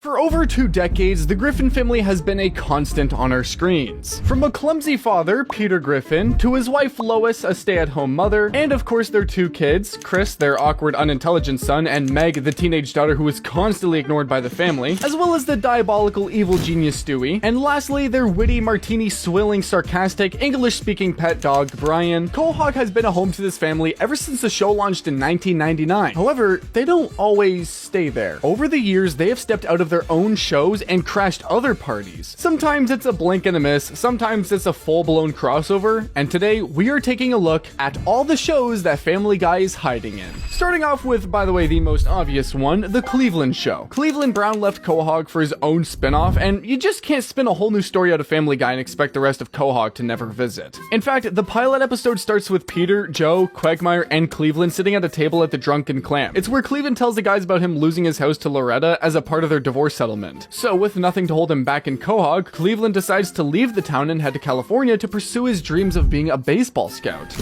For over 2 decades, the Griffin family has been a constant on our screens. From a clumsy father, Peter Griffin, to his wife Lois, a stay-at-home mother, and of course their 2 kids, Chris, their awkward, unintelligent son, and Meg, the teenage daughter who is constantly ignored by the family, as well as the diabolical evil genius Stewie, and lastly, their witty, martini-swilling, sarcastic, English-speaking pet dog, Brian. Quahog has been a home to this family ever since the show launched in 1999. However, they don't always stay there. Over the years, they have stepped out of their own shows and crashed other parties. Sometimes it's a blink and a miss, sometimes it's a full-blown crossover, and today we are taking a look at all the shows that Family Guy is hiding in. Starting off with, by the way, the most obvious one, The Cleveland Show. Cleveland Brown left Quahog for his own spin-off, and you just can't spin a whole new story out of Family Guy and expect the rest of Quahog to never visit. In fact, the pilot episode starts with Peter, Joe, Quagmire, and Cleveland sitting at a table at the Drunken Clam. It's where Cleveland tells the guys about him losing his house to Loretta as a part of their divorce settlement. So with nothing to hold him back in Quahog, Cleveland decides to leave the town and head to California to pursue his dreams of being a baseball scout.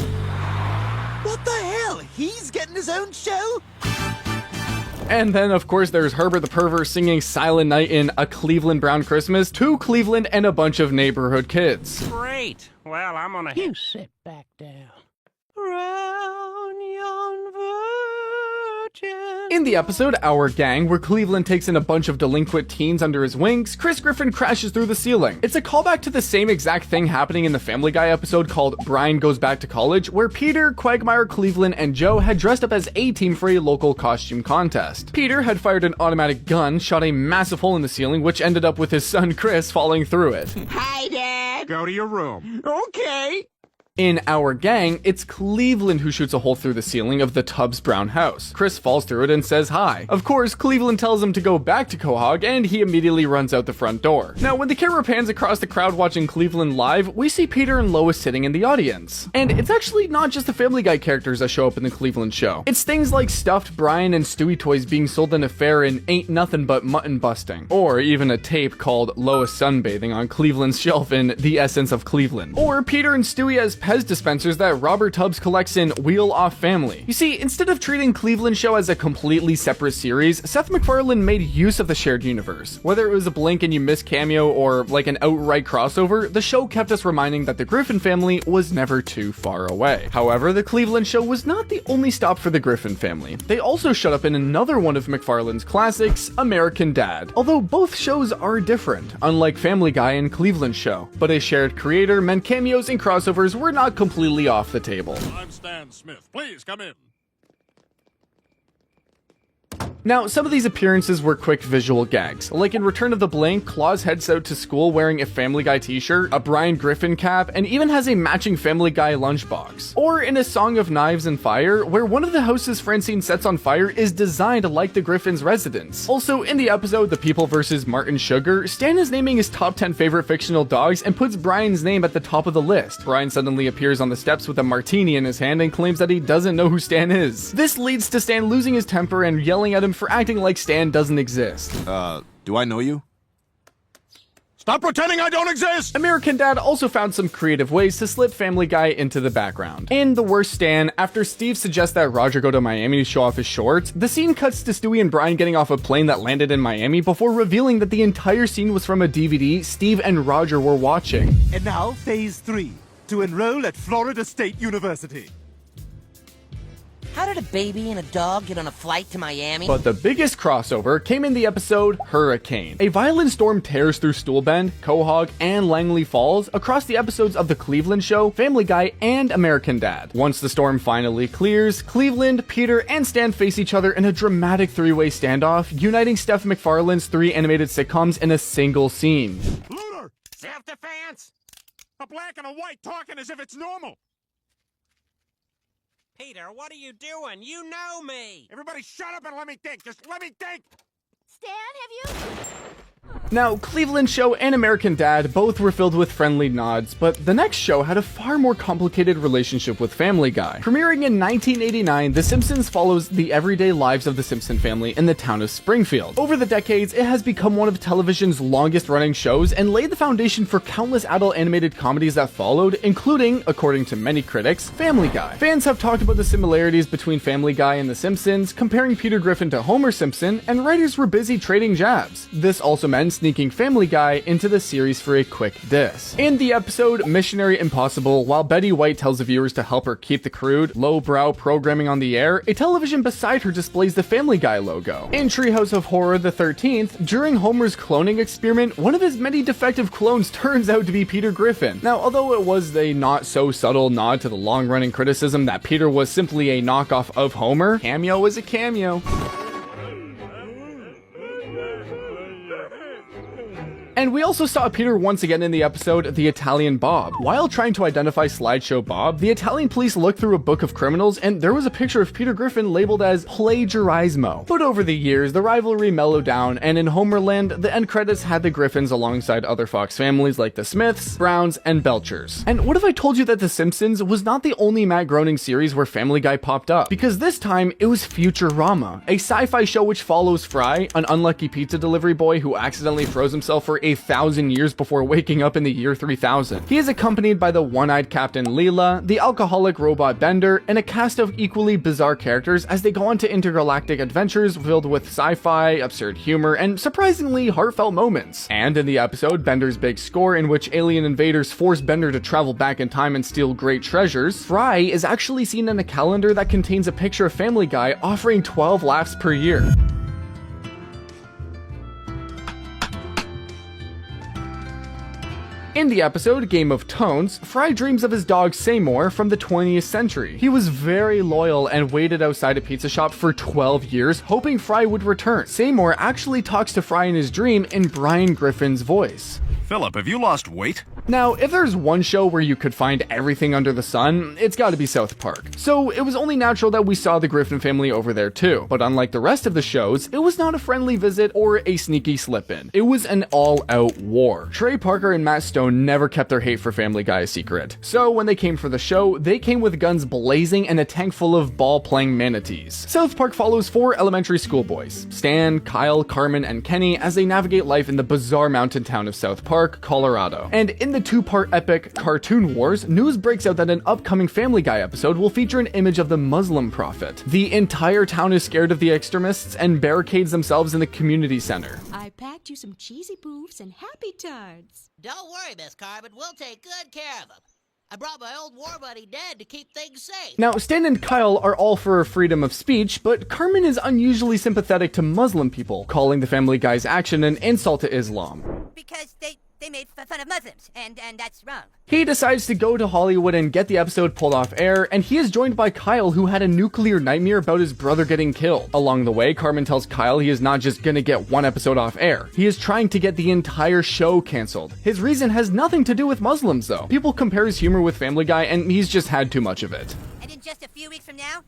What the hell? He's getting his own show? And then, of course, there's Herbert the Pervert singing Silent Night in A Cleveland Brown Christmas to Cleveland and a bunch of neighborhood kids. Great. Well, I'm gonna... You sit back down. Round yon virgin. In the episode Our Gang, where Cleveland takes in a bunch of delinquent teens under his wings, Chris Griffin crashes through the ceiling. It's a callback to the same exact thing happening in the Family Guy episode called Brian Goes Back to College, where Peter, Quagmire, Cleveland, and Joe had dressed up as A-Team for a local costume contest. Peter had fired an automatic gun, shot a massive hole in the ceiling, which ended up with his son Chris falling through it. Hi, Dad. Go to your room. Okay. In Our Gang, it's Cleveland who shoots a hole through the ceiling of the Tubbs Brown house. Chris falls through it and says hi. Of course, Cleveland tells him to go back to Quahog, and he immediately runs out the front door. Now, when the camera pans across the crowd watching Cleveland live, we see Peter and Lois sitting in the audience. And it's actually not just the Family Guy characters that show up in the Cleveland show. It's things like stuffed Brian and Stewie toys being sold in a fair and ain't nothing but mutton busting. Or even a tape called Lois sunbathing on Cleveland's shelf in The Essence of Cleveland. Or Peter and Stewie as Pez dispensers that Robert Tubbs collects in Wheel Off Family. You see, instead of treating Cleveland Show as a completely separate series, Seth MacFarlane made use of the shared universe. Whether it was a blink and you miss cameo or like an outright crossover, the show kept us reminding that the Griffin family was never too far away. However, the Cleveland Show was not the only stop for the Griffin family. They also showed up in another one of MacFarlane's classics, American Dad. Although both shows are different, unlike Family Guy and Cleveland Show, but a shared creator meant cameos and crossovers were not completely off the table. I'm Stan Smith. Please come in. Now, some of these appearances were quick visual gags. Like in Return of the Blank, Claus heads out to school wearing a Family Guy t-shirt, a Brian Griffin cap, and even has a matching Family Guy lunchbox. Or in A Song of Knives and Fire, where one of the houses Francine sets on fire is designed like the Griffins' residence. Also, in the episode The People vs. Martin Sugar, Stan is naming his top 10 favorite fictional dogs and puts Brian's name at the top of the list. Brian suddenly appears on the steps with a martini in his hand and claims that he doesn't know who Stan is. This leads to Stan losing his temper and yelling at him for acting like Stan doesn't exist. Do I know you? Stop pretending I don't exist! American Dad also found some creative ways to slip Family Guy into the background. In The Worst Stan, after Steve suggests that Roger go to Miami to show off his shorts, the scene cuts to Stewie and Brian getting off a plane that landed in Miami before revealing that the entire scene was from a DVD Steve and Roger were watching. And now, phase 3, to enroll at Florida State University. How did a baby and a dog get on a flight to Miami? But the biggest crossover came in the episode Hurricane. A violent storm tears through Stoolbend, Quahog, and Langley Falls across the episodes of The Cleveland Show, Family Guy, and American Dad. Once the storm finally clears, Cleveland, Peter, and Stan face each other in a dramatic 3-way standoff, uniting Steph MacFarlane's 3 animated sitcoms in a single scene. Looter! Self-defense! A black and a white talking as if it's normal! Peter, what are you doing? You know me. Everybody shut up and let me think! Just let me think! Stan, have you... Now, Cleveland Show and American Dad both were filled with friendly nods, but the next show had a far more complicated relationship with Family Guy. Premiering in 1989, The Simpsons follows the everyday lives of the Simpson family in the town of Springfield. Over the decades, it has become one of television's longest-running shows and laid the foundation for countless adult animated comedies that followed, including, according to many critics, Family Guy. Fans have talked about the similarities between Family Guy and The Simpsons, comparing Peter Griffin to Homer Simpson, and writers were busy trading jabs. This also meant sneaking Family Guy into the series for a quick diss. In the episode Missionary Impossible, while Betty White tells the viewers to help her keep the crude, lowbrow programming on the air, a television beside her displays the Family Guy logo. In Treehouse of Horror the 13th, during Homer's cloning experiment, one of his many defective clones turns out to be Peter Griffin. Now, although it was a not so subtle nod to the long-running criticism that Peter was simply a knockoff of Homer, cameo is a cameo. And we also saw Peter once again in the episode The Italian Bob. While trying to identify Slideshow Bob, the Italian police looked through a book of criminals and there was a picture of Peter Griffin labeled as plagiarismo. But over the years, the rivalry mellowed down, and in Homerland, the end credits had the Griffins alongside other Fox families like the Smiths, Browns, and Belchers. And what if I told you that The Simpsons was not the only Matt Groening series where Family Guy popped up? Because this time, it was Futurama, a sci-fi show which follows Fry, an unlucky pizza delivery boy who accidentally froze himself for 1,000 years before waking up in the year 3000. He is accompanied by the one-eyed Captain Leela, the alcoholic robot Bender, and a cast of equally bizarre characters as they go on to intergalactic adventures filled with sci-fi, absurd humor, and surprisingly heartfelt moments. And in the episode Bender's Big Score, in which alien invaders force Bender to travel back in time and steal great treasures, Fry is actually seen in a calendar that contains a picture of Family Guy offering 12 laughs per year. In the episode Game of Tones, Fry dreams of his dog Seymour from the 20th century. He was very loyal and waited outside a pizza shop for 12 years, hoping Fry would return. Seymour actually talks to Fry in his dream in Brian Griffin's voice. Philip, have you lost weight? Now, if there's one show where you could find everything under the sun, it's gotta be South Park. So it was only natural that we saw the Griffin family over there too. But unlike the rest of the shows, it was not a friendly visit or a sneaky slip-in. It was an all-out war. Trey Parker and Matt Stone never kept their hate for Family Guy a secret. So when they came for the show, they came with guns blazing and a tank full of ball-playing manatees. South Park follows 4 elementary school boys, Stan, Kyle, Carmen, and Kenny, as they navigate life in the bizarre mountain town of South Park, Colorado. And in the 2-part epic Cartoon Wars, news breaks out that an upcoming Family Guy episode will feature an image of the Muslim prophet. The entire town is scared of the extremists and barricades themselves in the community center. I packed you some cheesy poofs and happy tards. Don't worry, Miss Carmen, we'll take good care of them. I brought my old war buddy Ned to keep things safe. Now, Stan and Kyle are all for freedom of speech, but Carmen is unusually sympathetic to Muslim people, calling the Family Guy's action an insult to Islam. Because they made fun of Muslims, and that's wrong. He decides to go to Hollywood and get the episode pulled off air, and he is joined by Kyle, who had a nuclear nightmare about his brother getting killed. Along the way, Carmen tells Kyle he is not just gonna get one episode off air. He is trying to get the entire show canceled. His reason has nothing to do with Muslims, though. People compare his humor with Family Guy, and he's just had too much of it. And in just a few weeks from now,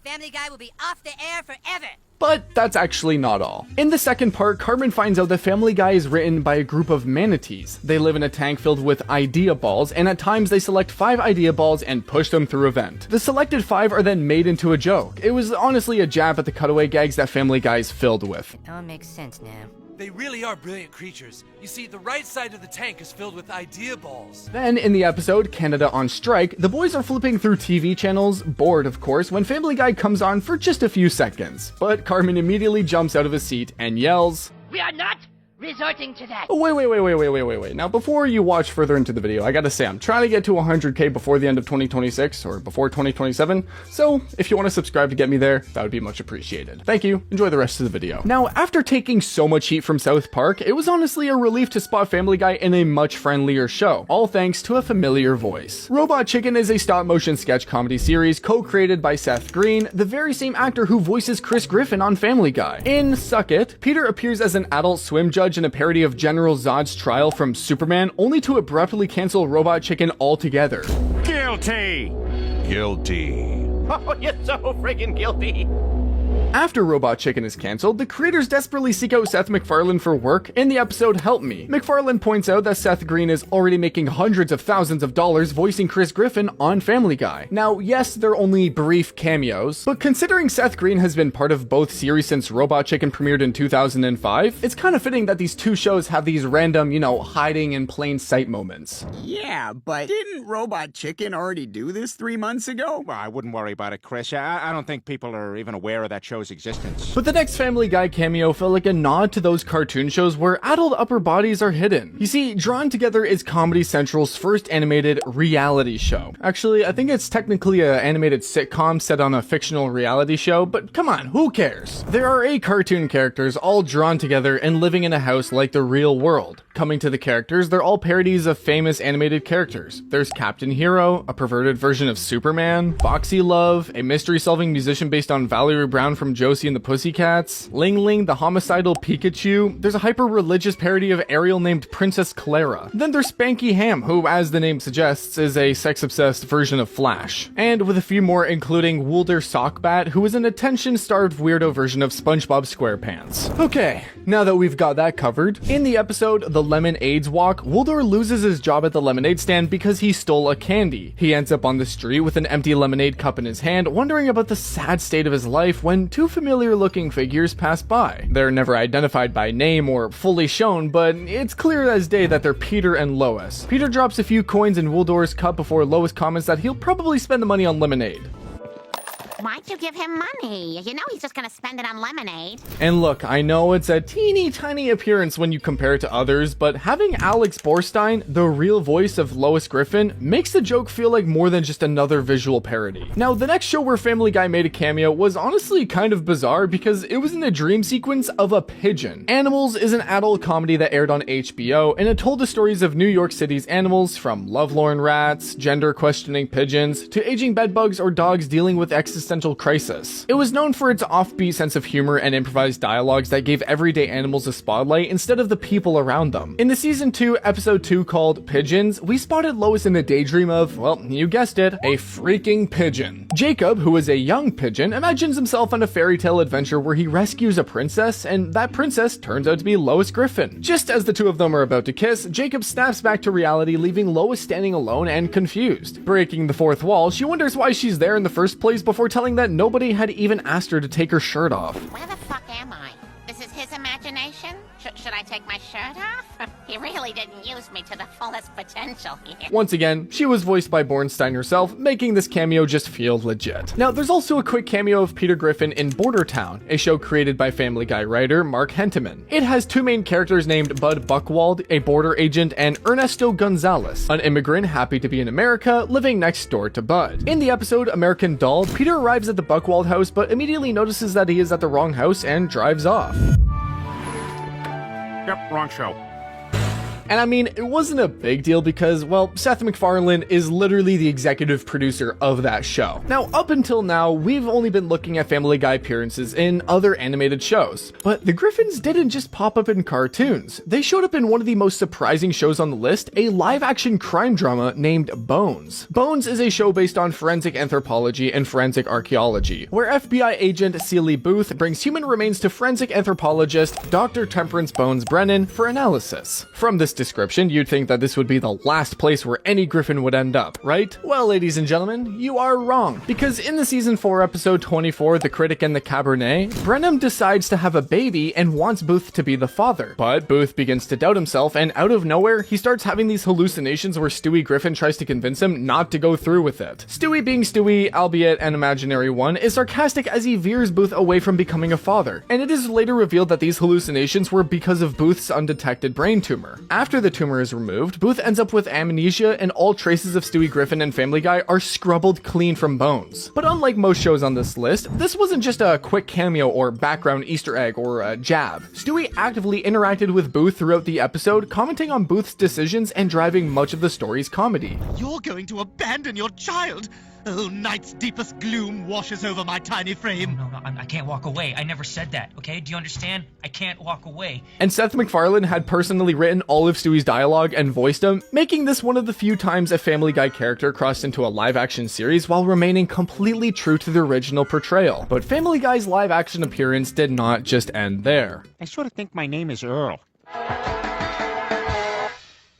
Family Guy will be off the air forever. But that's actually not all. In the second part, Carmen finds out that Family Guy is written by a group of manatees. They live in a tank filled with idea balls, and at times they select 5 idea balls and push them through a vent. The selected 5 are then made into a joke. It was honestly a jab at the cutaway gags that Family Guy is filled with. It all makes sense now. They really are brilliant creatures. You see, the right side of the tank is filled with idea balls. Then, in the episode Canada on Strike, the boys are flipping through TV channels, bored of course, when Family Guy comes on for just a few seconds. But Carmen immediately jumps out of his seat and yells, We are not resorting to that. Oh, wait. Now, before you watch further into the video, I gotta say, I'm trying to get to 100K before the end of 2026, or before 2027, so if you want to subscribe to get me there, that would be much appreciated. Thank you, enjoy the rest of the video. Now, after taking so much heat from South Park, it was honestly a relief to spot Family Guy in a much friendlier show, all thanks to a familiar voice. Robot Chicken is a stop-motion sketch comedy series co-created by Seth Green, the very same actor who voices Chris Griffin on Family Guy. In Suck It, Peter appears as an Adult Swim judge in a parody of General Zod's trial from Superman, only to abruptly cancel Robot Chicken altogether. Guilty! Guilty. Oh, you're so friggin' guilty. After Robot Chicken is cancelled, the creators desperately seek out Seth MacFarlane for work in the episode Help Me. MacFarlane points out that Seth Green is already making hundreds of thousands of dollars voicing Chris Griffin on Family Guy. Now, yes, they're only brief cameos, but considering Seth Green has been part of both series since Robot Chicken premiered in 2005, it's kind of fitting that these two shows have these random, hiding in plain sight moments. Yeah, but didn't Robot Chicken already do this 3 months ago? Well, I wouldn't worry about it, Chris. I don't think people are even aware of that show's existence. But the next Family Guy cameo felt like a nod to those cartoon shows where adult upper bodies are hidden. You see, Drawn Together is Comedy Central's first animated reality show. Actually, I think it's technically an animated sitcom set on a fictional reality show, but come on, who cares? There are 8 cartoon characters all drawn together and living in a house like the real world. Coming to the characters, they're all parodies of famous animated characters. There's Captain Hero, a perverted version of Superman, Foxy Love, a mystery-solving musician based on Valerie Brown from Josie and the Pussycats, Ling Ling, the homicidal Pikachu. There's a hyper-religious parody of Ariel named Princess Clara. Then there's Spanky Ham, who, as the name suggests, is a sex-obsessed version of Flash. And with a few more, including Woolder Sockbat, who is an attention-starved weirdo version of SpongeBob SquarePants. Okay, now that we've got that covered, in the episode The Lemon AIDS Walk, Woolder loses his job at the lemonade stand because he stole a candy. He ends up on the street with an empty lemonade cup in his hand, wondering about the sad state of his life when 2 familiar-looking figures pass by. They're never identified by name or fully shown, but it's clear as day that they're Peter and Lois. Peter drops a few coins in Woolder's cup before Lois comments that he'll probably spend the money on lemonade. Why'd you give him money? You know he's just gonna spend it on lemonade. And look, I know it's a teeny tiny appearance when you compare it to others, but having Alex Borstein, the real voice of Lois Griffin, makes the joke feel like more than just another visual parody. Now, the next show where Family Guy made a cameo was honestly kind of bizarre because it was in a dream sequence of a pigeon. Animals is an adult comedy that aired on HBO, and it told the stories of New York City's animals, from lovelorn rats, gender-questioning pigeons, to aging bedbugs or dogs dealing with existential crisis. It was known for its offbeat sense of humor and improvised dialogues that gave everyday animals a spotlight instead of the people around them. In the season 2 episode 2 called Pigeons, we spotted Lois in a daydream of, well, you guessed it, a freaking pigeon. Jacob, who is a young pigeon, imagines himself on a fairy tale adventure where he rescues a princess, and that princess turns out to be Lois Griffin. Just as the two of them are about to kiss, Jacob snaps back to reality, leaving Lois standing alone and confused. Breaking the fourth wall, she wonders why she's there in the first place before telling that nobody had even asked her to take her shirt off. Where the fuck am I? This is his imagination? Should I take my shirt off? He really didn't use me to the fullest potential here. Once again, she was voiced by Bornstein herself, making this cameo just feel legit. Now, there's also a quick cameo of Peter Griffin in Border Town, a show created by Family Guy writer Mark Henteman. It has 2 main characters named Bud Buchwald, a border agent, and Ernesto Gonzalez, an immigrant happy to be in America, living next door to Bud. In the episode American Doll, Peter arrives at the Buchwald house but immediately notices that he is at the wrong house and drives off. Yep, wrong show. And I mean, it wasn't a big deal because, well, Seth MacFarlane is literally the executive producer of that show. Now, up until now, we've only been looking at Family Guy appearances in other animated shows. But the Griffins didn't just pop up in cartoons. They showed up in one of the most surprising shows on the list, a live-action crime drama named Bones. Bones is a show based on forensic anthropology and forensic archaeology, where FBI agent Celie Booth brings human remains to forensic anthropologist Dr. Temperance Bones Brennan for analysis. From this description, you'd think that this would be the last place where any Griffin would end up, right? Well, ladies and gentlemen, you are wrong. Because in the season 4 episode 24, The Critic and the Cabernet, Brennan decides to have a baby and wants Booth to be the father. But Booth begins to doubt himself, and out of nowhere, he starts having these hallucinations where Stewie Griffin tries to convince him not to go through with it. Stewie, being Stewie, albeit an imaginary one, is sarcastic as he veers Booth away from becoming a father. And it is later revealed that these hallucinations were because of Booth's undetected brain tumor. After the tumor is removed, Booth ends up with amnesia, and all traces of Stewie Griffin and Family Guy are scrubbled clean from Bones. But unlike most shows on this list, this wasn't just a quick cameo or background Easter egg or a jab. Stewie actively interacted with Booth throughout the episode, commenting on Booth's decisions and driving much of the story's comedy. You're going to abandon your child? Oh, night's deepest gloom washes over my tiny frame. No, I can't walk away. I never said that, okay? Do you understand? I can't walk away. And Seth MacFarlane had personally written all of Stewie's dialogue and voiced him, making this one of the few times a Family Guy character crossed into a live-action series while remaining completely true to the original portrayal. But Family Guy's live-action appearance did not just end there. I sort of think my name is Earl.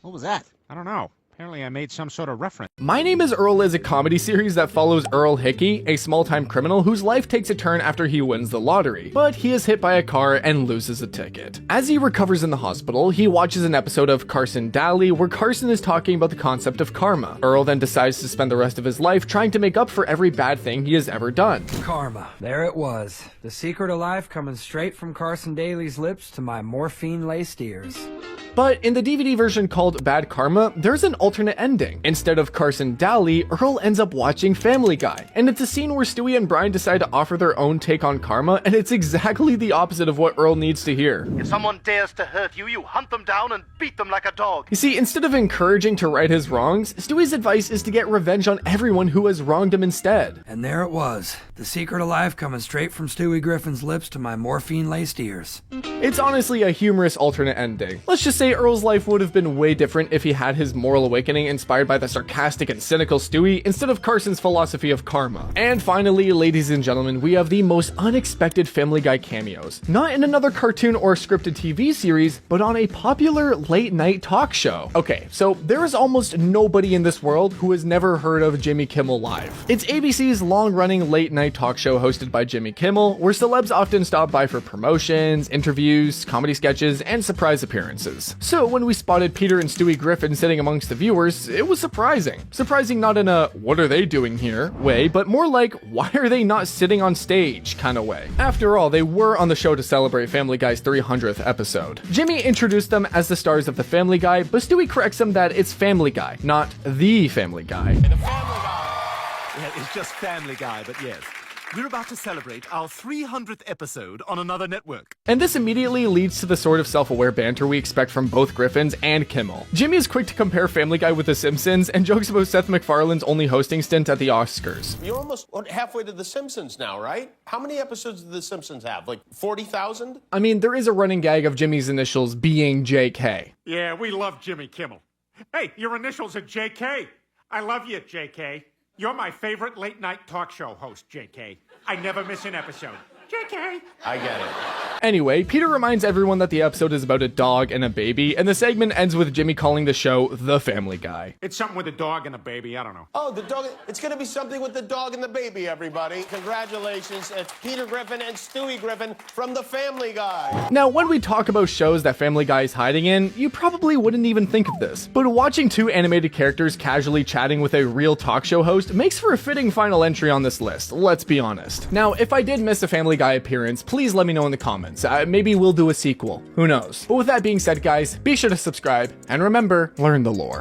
What was that? I don't know. Apparently I made some sort of reference. My Name is Earl is a comedy series that follows Earl Hickey, a small-time criminal whose life takes a turn after he wins the lottery, but he is hit by a car and loses a ticket. As he recovers in the hospital, he watches an episode of Carson Daly where Carson is talking about the concept of karma. Earl then decides to spend the rest of his life trying to make up for every bad thing he has ever done. Karma. There it was. The secret of life coming straight from Carson Daly's lips to my morphine-laced ears. But in the DVD version called Bad Karma, there's an alternate ending. Instead of Carson Daly, Earl ends up watching Family Guy. And it's a scene where Stewie and Brian decide to offer their own take on karma, and it's exactly the opposite of what Earl needs to hear. If someone dares to hurt you, you hunt them down and beat them like a dog. You see, instead of encouraging to right his wrongs, Stewie's advice is to get revenge on everyone who has wronged him instead. And there it was. The secret of life coming straight from Stewie Griffin's lips to my morphine-laced ears. It's honestly a humorous alternate ending. Let's just say Earl's life would have been way different if he had his moral awakening inspired by the sarcastic and cynical Stewie instead of Carson's philosophy of karma. And finally, ladies and gentlemen, we have the most unexpected Family Guy cameos. Not in another cartoon or scripted TV series, but on a popular late-night talk show. Okay, so there is almost nobody in this world who has never heard of Jimmy Kimmel Live. It's ABC's long-running late-night talk show hosted by Jimmy Kimmel, where celebs often stop by for promotions, interviews, comedy sketches, and surprise appearances. So when we spotted Peter and Stewie Griffin sitting amongst the viewers, it was surprising. Surprising not in a "what are they doing here" way, but more like "why are they not sitting on stage" kind of way. After all, they were on the show to celebrate Family Guy's 300th episode. Jimmy introduced them as the stars of the Family Guy, but Stewie corrects him that it's Family Guy, not the Family Guy. The Family Guy. Yeah, it's just Family Guy, but yes. We're about to celebrate our 300th episode on another network. And this immediately leads to the sort of self-aware banter we expect from both Griffins and Kimmel. Jimmy is quick to compare Family Guy with The Simpsons and jokes about Seth MacFarlane's only hosting stint at the Oscars. You're almost halfway to The Simpsons now, right? How many episodes do The Simpsons have? Like 40,000? I mean, there is a running gag of Jimmy's initials being JK. Yeah, we love Jimmy Kimmel. Hey, your initials are JK. I love you, JK. You're my favorite late-night talk show host, JK. I never miss an episode. JK. I get it. Anyway, Peter reminds everyone that the episode is about a dog and a baby, and the segment ends with Jimmy calling the show The Family Guy. It's something with a dog and a baby, I don't know. Oh, the dog. It's going to be something with the dog and the baby, everybody. Congratulations. It's Peter Griffin and Stewie Griffin from The Family Guy. Now, when we talk about shows that Family Guy is hiding in, you probably wouldn't even think of this. But watching two animated characters casually chatting with a real talk show host makes for a fitting final entry on this list, let's be honest. Now, if I did miss a Family Guy appearance, please let me know in the comments. Maybe we'll do a sequel. Who knows? But with that being said, guys, be sure to subscribe, and remember, learn the lore.